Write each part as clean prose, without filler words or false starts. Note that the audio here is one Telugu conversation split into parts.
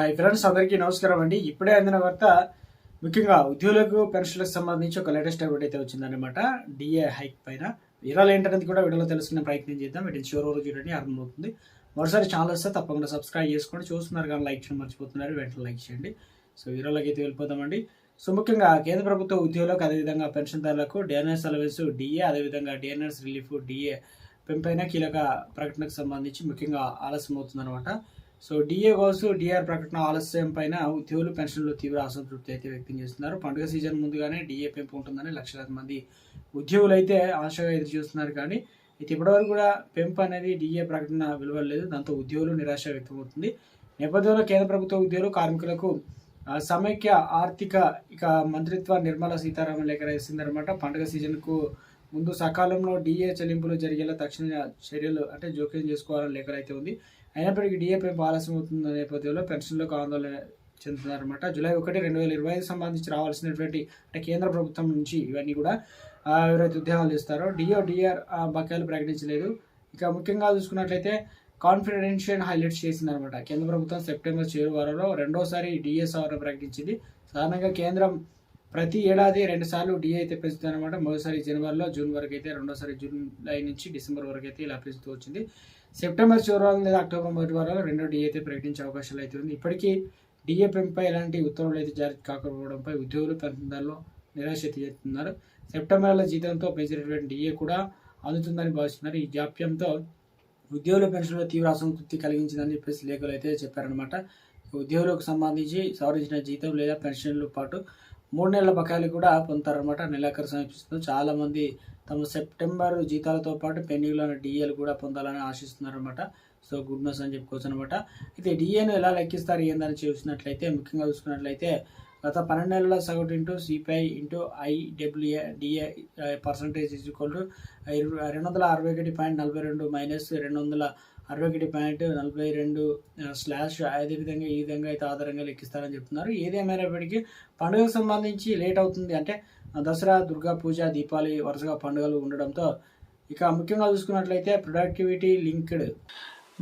హాయ్ ఫ్రెండ్స్, అందరికీ నమస్కారం అండి. ఇప్పుడే అందిన వార్త ముఖ్యంగా ఉద్యోగులకు పెన్షన్లకు సంబంధించి ఒక లేటెస్ట్ అప్డేట్ అయితే వచ్చిందనమాట. డిఏ హైక్ పైన వివరాలు ఏంటనేది కూడా వీడియోలో తెలుసుకునే ప్రయత్నం చేద్దాం. వీటిని చివరి వరకు చూడండి, అర్థమవుతుంది. మరోసారి ఛానల్ వస్తే తప్పకుండా సబ్స్క్రైబ్ చేసుకోండి. చూస్తున్నారు కానీ లైక్ చేయడం మర్చిపోతున్నారు, వెంటనే లైక్ చేయండి. సో వీడియోలోకి అయితే వెళ్ళిపోతామండి. సో ముఖ్యంగా కేంద్ర ప్రభుత్వ ఉద్యోగులకు, అదేవిధంగా పెన్షన్దారులకు డిఎన్ఎస్ అలవెన్స్ డిఏ, అదేవిధంగా డిఎన్ఎస్ రిలీఫ్ డిఏ పెంపైన కీలక ప్రకటనకు సంబంధించి ముఖ్యంగా ఆలస్యం అవుతుందన్నమాట. సో డిఏ కావచ్చు, డిఆర్ ప్రకటన ఆలస్యం పైన ఉద్యోగులు, పెన్షన్లు తీవ్ర అసంతృప్తి అయితే వ్యక్తం చేస్తున్నారు. పండుగ సీజన్ ముందుగానే డిఏ పెంపు ఉంటుందని లక్షలాది మంది ఉద్యోగులు అయితే ఆశగా ఎదురు చూస్తున్నారు. కానీ అయితే ఇప్పటివరకు కూడా పెంపు అనేది డిఏ ప్రకటన వెలువడలేదు. దాంతో ఉద్యోగులు నిరాశ వ్యక్తమవుతుంది. నేపథ్యంలో కేంద్ర ప్రభుత్వ ఉద్యోగులు, కార్మికులకు సమైక్య ఆర్థిక మంత్రిత్వ నిర్మలా సీతారామన్ లేఖ రాసిందనమాట. పండుగ సీజన్కు ముందు సకాలంలో డిఏ చెల్లింపులు జరిగేలా తక్షణ చర్యలు అంటే జోక్యం చేసుకోవాలని లేఖ అయితే ఉంది. అయినప్పటికీ డిఏ పెంపు ఆలస్యం అవుతున్న నేపథ్యంలో పెన్షన్లకు ఆందోళన చెందుతున్నారన్నమాట. జూలై 1, 2025 సంబంధించి రావాల్సినటువంటి అంటే కేంద్ర ప్రభుత్వం నుంచి ఇవన్నీ కూడా ఎవరైతే ఉద్యోగాలు ఇస్తారో డిఆర్ బకాయిలు ప్రకటించలేదు. ఇక ముఖ్యంగా చూసుకున్నట్లయితే కాన్ఫిడెన్షియల్ హైలైట్స్ చేసిందనమాట. కేంద్ర ప్రభుత్వం సెప్టెంబర్ చివరి వారంలో రెండోసారి డిఏ సవరణ ప్రకటించింది. సాధారణంగా కేంద్రం ప్రతి ఏడాది 2 సార్లు డిఏ అయితే పెంచుతుంది అనమాట. మొదటిసారి జనవరిలో, జూన్ వరకు అయితే, రెండోసారి జూలై నుంచి డిసెంబర్ వరకు అయితే ఇలా పెంచుతూ వచ్చింది. సెప్టెంబర్ చివరి వారం లేదా అక్టోబర్ మొదటి వారంలో రెండో డిఏ అయితే ప్రకటించే అవకాశాలు అయితే ఉంది. ఇప్పటికీ డిఏ పెంపుపై ఎలాంటి ఉత్తర్వులు అయితే జారీ కాకపోవడంపై ఉద్యోగులు, పెన్షన్దారులు నిరాశ చెందుతున్నారు. సెప్టెంబర్లో జీతంతో పెంచినటువంటి డిఏ కూడా అందుతుందని భావిస్తున్నారు. ఈ జాప్యంతో ఉద్యోగుల పెన్షన్లో తీవ్ర అసంతృప్తి కలిగించిందని చెప్పేసి లేఖలు అయితే చెప్పారనమాట. ఉద్యోగులకు సంబంధించి సవరించిన జీతం లేదా పెన్షన్లు పాటు 3 నెలల బకాయిలు కూడా పొందుతారనమాట. నెలాఖరు సమీపిస్తుంది. చాలా మంది తమ సెప్టెంబర్ జీతాలతో పాటు పెండింగ్లోని డిఏలు కూడా పొందాలని ఆశిస్తున్నారనమాట. సో గుడ్ న్యూస్ అని చెప్పుకోవచ్చు అనమాట. అయితే డిఏను ఎలా లెక్కిస్తారు ఏందని చూసినట్లయితే, ముఖ్యంగా చూసుకున్నట్లయితే గత 12 నెలల సగటు into CPI into IWA DA percentage equal to 261.42 minus 261.42 slash అదేవిధంగా ఈ విధంగా అయితే ఆధారంగా లెక్కిస్తారని చెప్తున్నారు. ఏదేమైనప్పటికీ పండుగకు సంబంధించి లేట్ అవుతుంది. అంటే దసరా, దుర్గా పూజ, దీపావళి వరుసగా పండుగలు ఉండడంతో ఇక ముఖ్యంగా చూసుకున్నట్లయితే ప్రొడక్టివిటీ లింక్డ్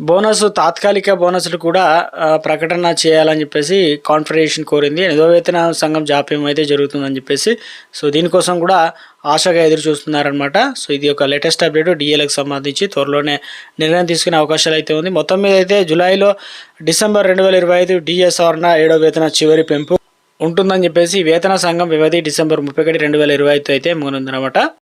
బోనస్, తాత్కాలిక బోనస్లు కూడా ప్రకటన చేయాలని చెప్పేసి కాన్ఫెడరేషన్ కోరింది. నిజ వేతన సంఘం జాప్యం అయితే జరుగుతుందని చెప్పేసి సో దీనికోసం కూడా ఆశగా ఎదురు చూస్తున్నారనమాట. సో ఇది ఒక లేటెస్ట్ అప్డేట్. డిఏలకు సంబంధించి త్వరలోనే నిర్ణయం తీసుకునే అవకాశాలు అయితే ఉంది. మొత్తం మీద అయితే జూలైలో డిసెంబర్ 2025 డిఏ సవరణ 7వ వేతన చివరి పెంపు ఉంటుందని చెప్పేసి వేతన సంఘం వ్యవధి డిసెంబర్ 31, 2025 అయితే ముగినుందనమాట.